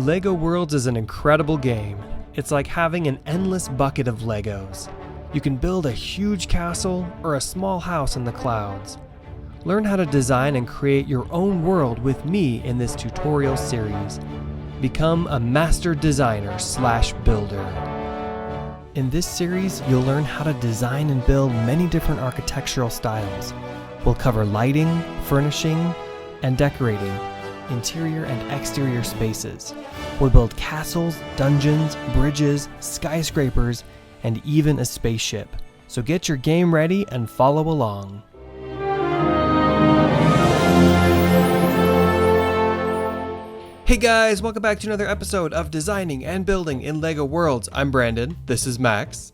LEGO Worlds is an incredible game. It's like having an endless bucket of Legos. You can build a huge castle or a small house in the clouds. Learn how to design and create your own world with me in this tutorial series. Become a master designer/builder. In this series, you'll learn how to design and build many different architectural styles. We'll cover lighting, furnishing, and decorating, interior and exterior spaces. We'll build castles, dungeons, bridges, skyscrapers, and even a spaceship. So get your game ready and follow along. Hey guys, welcome back to another episode of Designing and Building in LEGO Worlds. I'm Brandon, this is Max.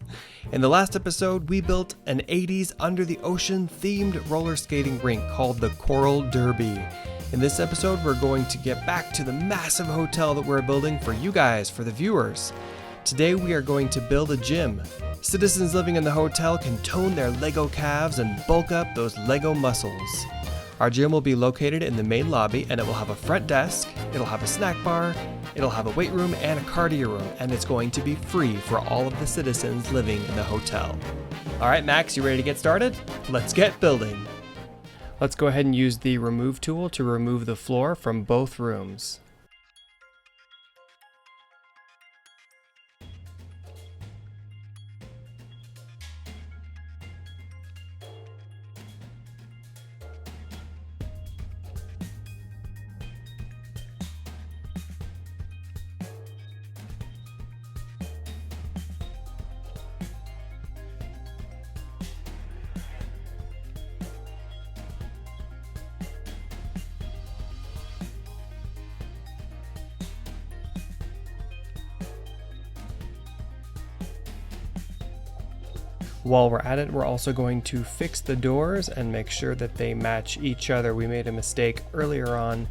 In the last episode, we built an 80s under the ocean themed roller skating rink called the Coral Derby. In this episode, we're going to get back to the massive hotel that we're building for you guys, for the viewers. Today we are going to build a gym. Citizens living in the hotel can tone their LEGO calves and bulk up those LEGO muscles. Our gym will be located in the main lobby, and it will have a front desk, it'll have a snack bar, it'll have a weight room and a cardio room, and it's going to be free for all of the citizens living in the hotel. Alright Max, you ready to get started? Let's get building! Let's go ahead and use the remove tool to remove the floor from both rooms. While we're at it, we're also going to fix the doors and make sure that they match each other. We made a mistake earlier on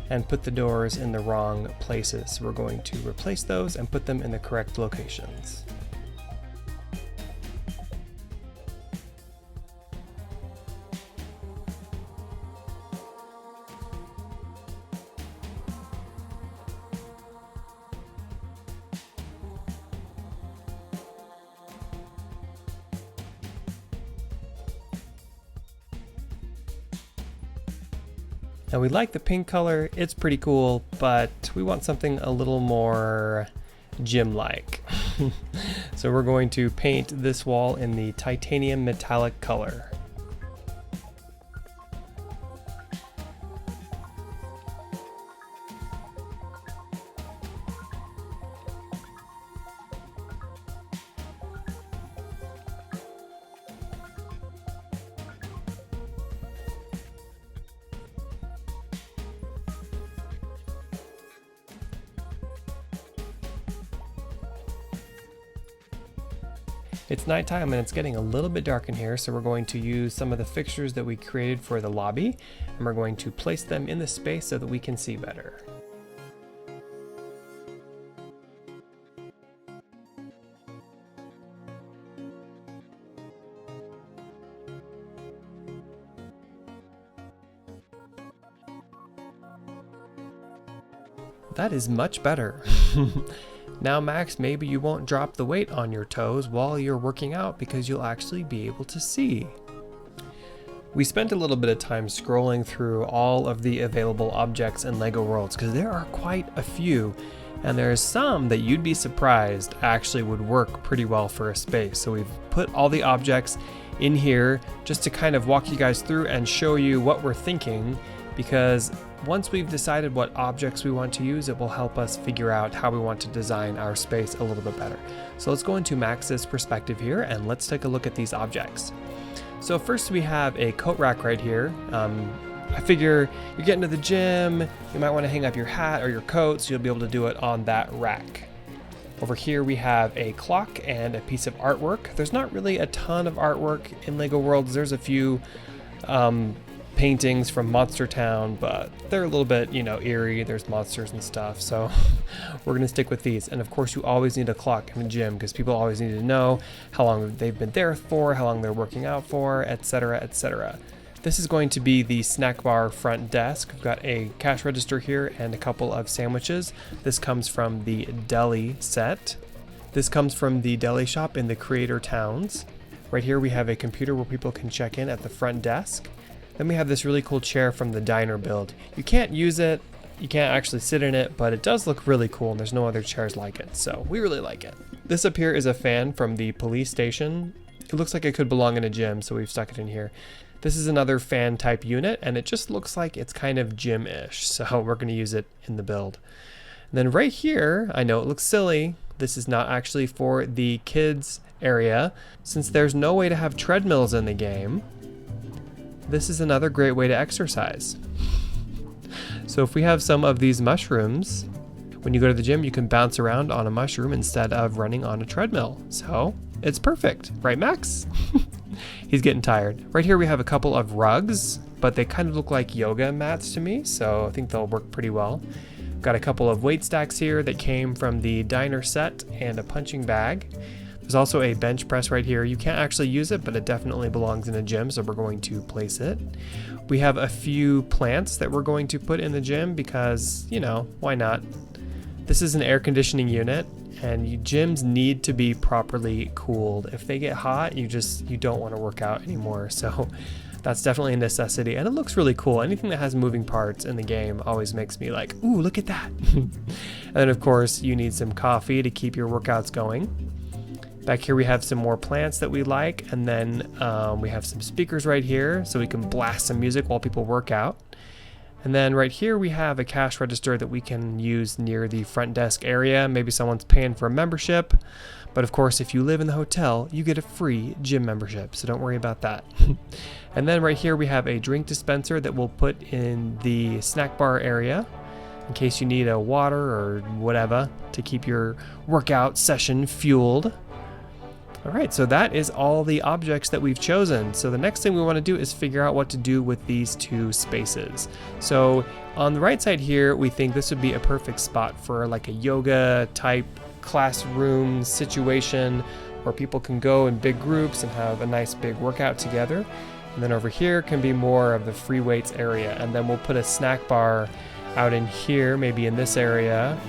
and put the doors in the wrong places. So we're going to replace those and put them in the correct locations. Now we like the pink color, it's pretty cool, but we want something a little more gym-like. So we're going to paint this wall in the titanium metallic color. It's nighttime and it's getting a little bit dark in here, so we're going to use some of the fixtures that we created for the lobby, and we're going to place them in the space so that we can see better. That is much better. Now Max, maybe you won't drop the weight on your toes while you're working out because you'll actually be able to see. We spent a little bit of time scrolling through all of the available objects in LEGO Worlds because there are quite a few, and there's some that you'd be surprised actually would work pretty well for a space. So we've put all the objects in here just to kind of walk you guys through and show you what we're thinking, because once we've decided what objects we want to use, it will help us figure out how we want to design our space a little bit better. So let's go into Max's perspective here and let's take a look at these objects. So first we have a coat rack right here. I figure you're getting to the gym, you might want to hang up your hat or your coat, so you'll be able to do it on that rack. Over here we have a clock and a piece of artwork. There's not really a ton of artwork in LEGO Worlds. There's a few paintings from Monster Town, but they're a little bit, eerie. There's monsters and stuff, so we're gonna stick with these. And of course, you always need a clock in the gym because people always need to know how long they've been there for, how long they're working out for, etc., etc. This is going to be the snack bar front desk. We've got a cash register here and a couple of sandwiches. This comes from the deli set. This comes from the deli shop in the Creator Towns. Right here we have a computer where people can check in at the front desk. Then we have this really cool chair from the diner build. You can't use it, you can't actually sit in it, but it does look really cool and there's no other chairs like it, so we really like it. This up here is a fan from the police station. It looks like it could belong in a gym, so we've stuck it in here. This is another fan type unit and it just looks like it's kind of gym-ish, so we're going to use it in the build. And then right here, I know it looks silly, this is not actually for the kids area. Since there's no way to have treadmills in the game, this is another great way to exercise. So if we have some of these mushrooms, when you go to the gym, you can bounce around on a mushroom instead of running on a treadmill. So it's perfect, right, Max? He's getting tired. Right here we have a couple of rugs, but they kind of look like yoga mats to me, so I think they'll work pretty well. Got a couple of weight stacks here that came from the diner set and a punching bag. There's also a bench press right here. You can't actually use it, but it definitely belongs in a gym, so we're going to place it. We have a few plants that we're going to put in the gym because, you know, why not? This is an air conditioning unit, and gyms need to be properly cooled. If they get hot, you don't want to work out anymore, so that's definitely a necessity, and it looks really cool. Anything that has moving parts in the game always makes me like, ooh, look at that. And then of course, you need some coffee to keep your workouts going. Back here we have some more plants that we like, and then we have some speakers right here so we can blast some music while people work out. And then right here we have a cash register that we can use near the front desk area. Maybe someone's paying for a membership, but of course if you live in the hotel, you get a free gym membership, so don't worry about that. And then right here we have a drink dispenser that we'll put in the snack bar area in case you need a water or whatever to keep your workout session fueled. All right, so that is all the objects that we've chosen. So the next thing we want to do is figure out what to do with these two spaces. So on the right side here, we think this would be a perfect spot for like a yoga type classroom situation where people can go in big groups and have a nice big workout together. And then over here can be more of the free weights area. And then we'll put a snack bar out in here, maybe in this area.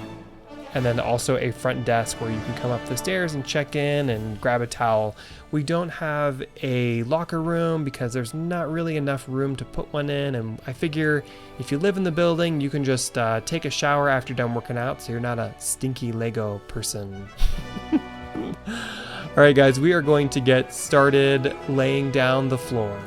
And then also a front desk where you can come up the stairs and check in and grab a towel. We don't have a locker room because there's not really enough room to put one in. And I figure if you live in the building, you can just take a shower after you're done working out, so you're not a stinky Lego person. All right, guys, we are going to get started laying down the floor.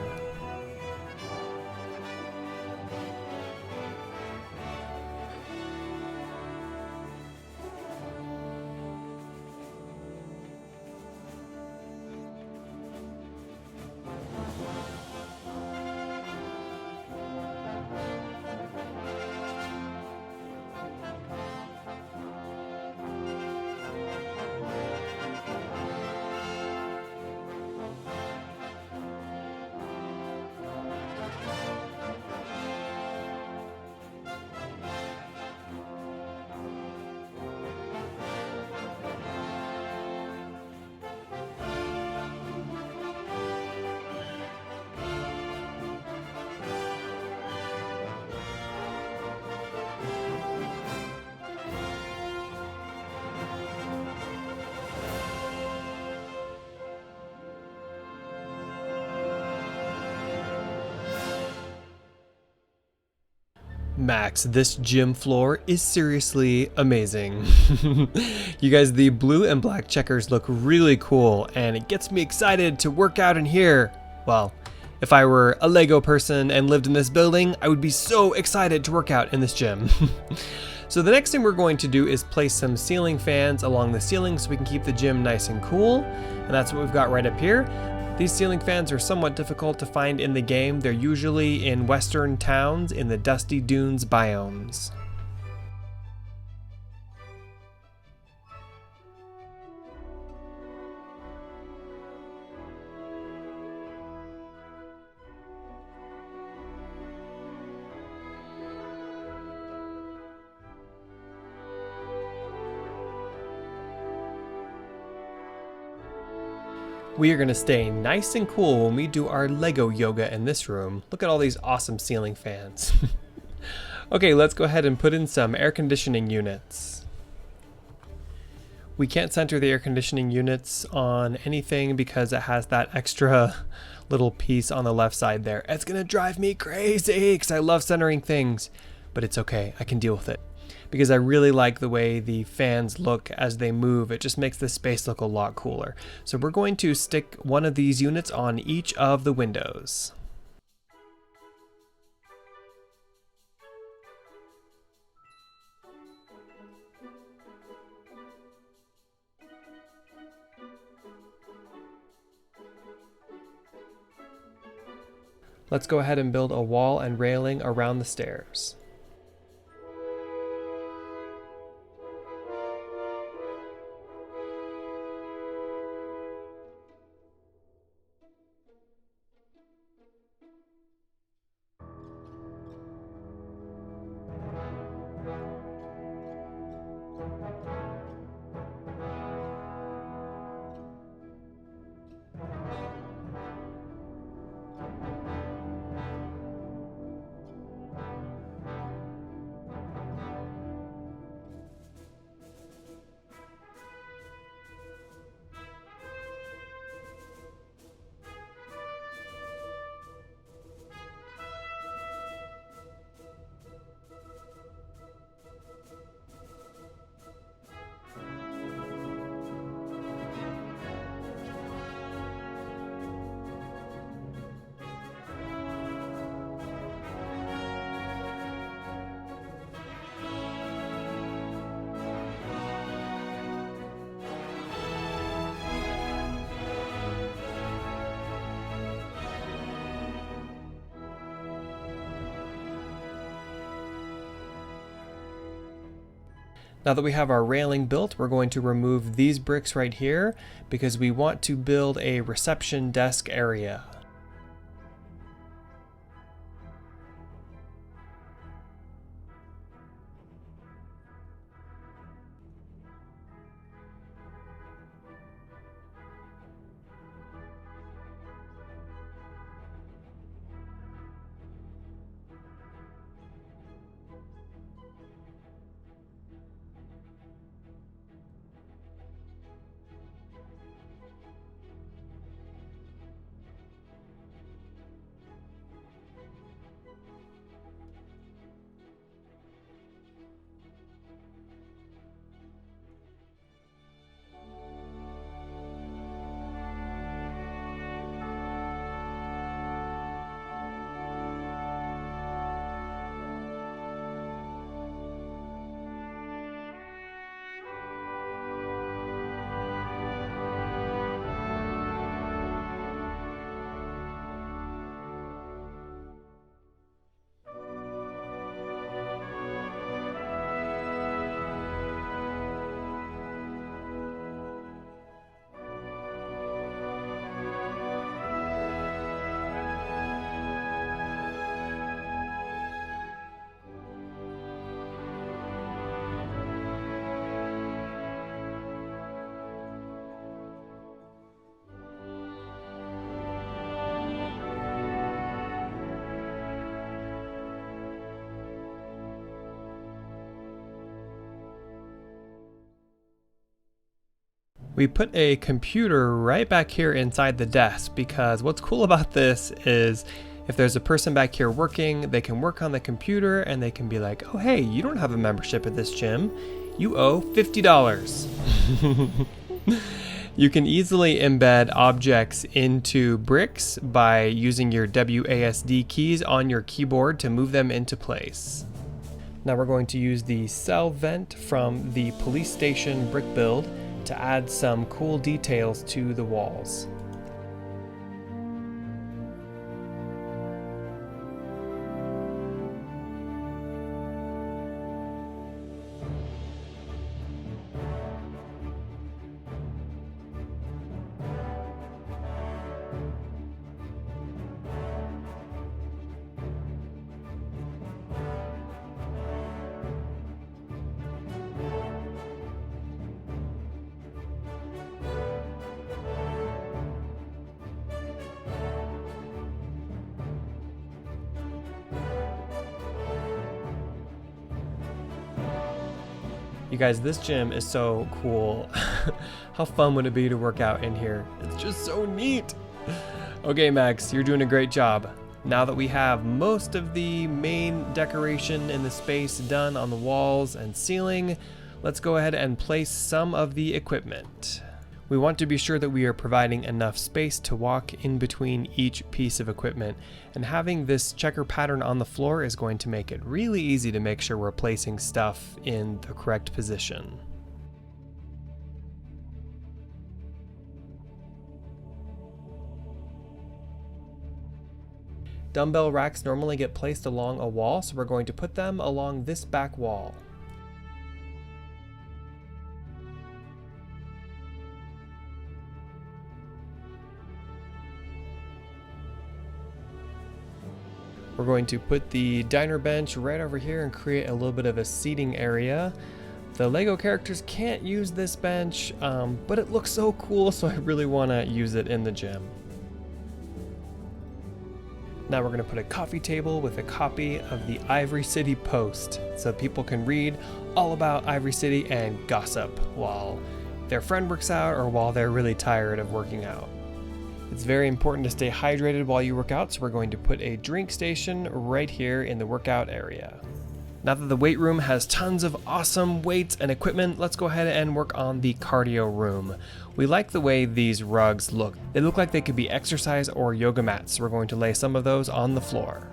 Max, this gym floor is seriously amazing. You guys, the blue and black checkers look really cool and it gets me excited to work out in here. Well, if I were a Lego person and lived in this building, I would be so excited to work out in this gym. So the next thing we're going to do is place some ceiling fans along the ceiling so we can keep the gym nice and cool. And that's what we've got right up here. These ceiling fans are somewhat difficult to find in the game. They're usually in western towns in the Dusty Dunes biomes. We are going to stay nice and cool when we do our Lego yoga in this room. Look at all these awesome ceiling fans. Okay, let's go ahead and put in some air conditioning units. We can't center the air conditioning units on anything because it has that extra little piece on the left side there. It's going to drive me crazy because I love centering things, but it's okay. I can deal with it because I really like the way the fans look as they move. It just makes the space look a lot cooler. So we're going to stick one of these units on each of the windows. Let's go ahead and build a wall and railing around the stairs. Now that we have our railing built, we're going to remove these bricks right here because we want to build a reception desk area. We put a computer right back here inside the desk because what's cool about this is if there's a person back here working, they can work on the computer and they can be like, oh hey, you don't have a membership at this gym. You owe $50. You can easily embed objects into bricks by using your WASD keys on your keyboard to move them into place. Now we're going to use the cell vent from the police station brick build to add some cool details to the walls. You guys, this gym is so cool. How fun would it be to work out in here? It's just so neat. Okay, Max, you're doing a great job. Now that we have most of the main decoration in the space done on the walls and ceiling, let's go ahead and place some of the equipment. We want to be sure that we are providing enough space to walk in between each piece of equipment, and having this checker pattern on the floor is going to make it really easy to make sure we're placing stuff in the correct position. Dumbbell racks normally get placed along a wall, so we're going to put them along this back wall. We're going to put the diner bench right over here and create a little bit of a seating area. The Lego characters can't use this bench, but it looks so cool, so I really want to use it in the gym. Now we're going to put a coffee table with a copy of the Ivory City Post, so people can read all about Ivory City and gossip while their friend works out or while they're really tired of working out. It's very important to stay hydrated while you work out, so we're going to put a drink station right here in the workout area. Now that the weight room has tons of awesome weights and equipment, let's go ahead and work on the cardio room. We like the way these rugs look. They look like they could be exercise or yoga mats, so we're going to lay some of those on the floor.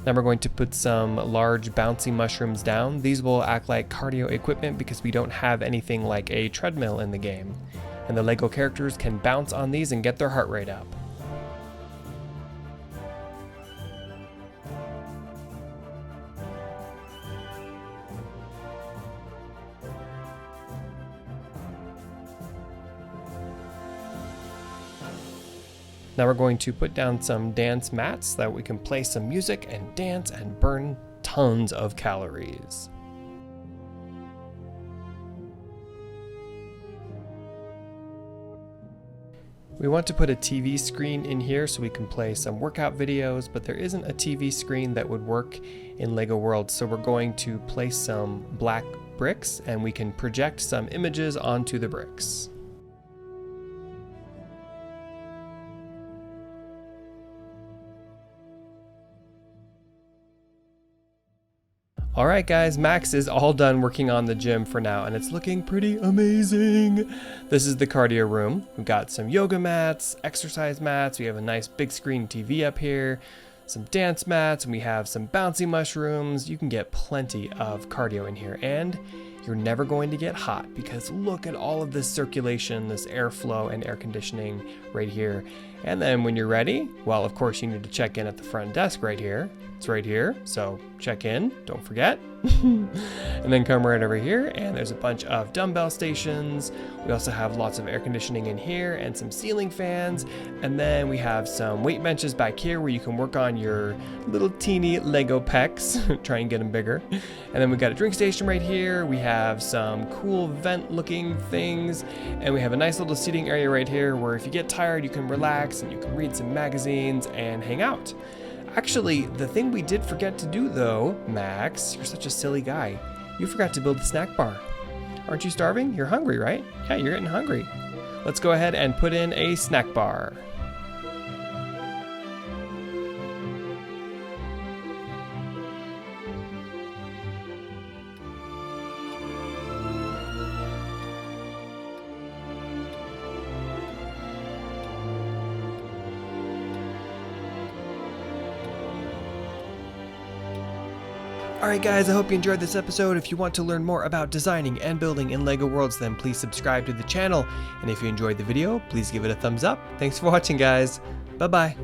Then we're going to put some large bouncy mushrooms down. These will act like cardio equipment because we don't have anything like a treadmill in the game. And the Lego characters can bounce on these and get their heart rate up. Now we're going to put down some dance mats so that we can play some music and dance and burn tons of calories. We want to put a TV screen in here so we can play some workout videos, but there isn't a TV screen that would work in Lego World, so we're going to place some black bricks and we can project some images onto the bricks. Alright guys, Max is all done working on the gym for now, and it's looking pretty amazing. This is the cardio room. We've got some yoga mats, exercise mats, we have a nice big screen TV up here, some dance mats, and we have some bouncy mushrooms. You can get plenty of cardio in here, and you're never going to get hot because look at all of this circulation, this airflow and air conditioning right here. And then when you're ready, well, of course you need to check in at the front desk right here. It's right here, so check in, don't forget. And then come right over here, and there's a bunch of dumbbell stations. We also have lots of air conditioning in here and some ceiling fans. And then we have some weight benches back here where you can work on your little teeny Lego pecs, try and get them bigger. And then we got a drink station right here. We have some cool vent looking things, and we have a nice little seating area right here where if you get tired, you can relax and you can read some magazines and hang out. Actually, the thing we did forget to do though, Max, you're such a silly guy. You forgot to build the snack bar. Aren't you starving? You're hungry, right? Yeah, you're getting hungry. Let's go ahead and put in a snack bar. Alright guys, I hope you enjoyed this episode. If you want to learn more about designing and building in LEGO Worlds, then please subscribe to the channel. And if you enjoyed the video, please give it a thumbs up. Thanks for watching guys. Bye bye.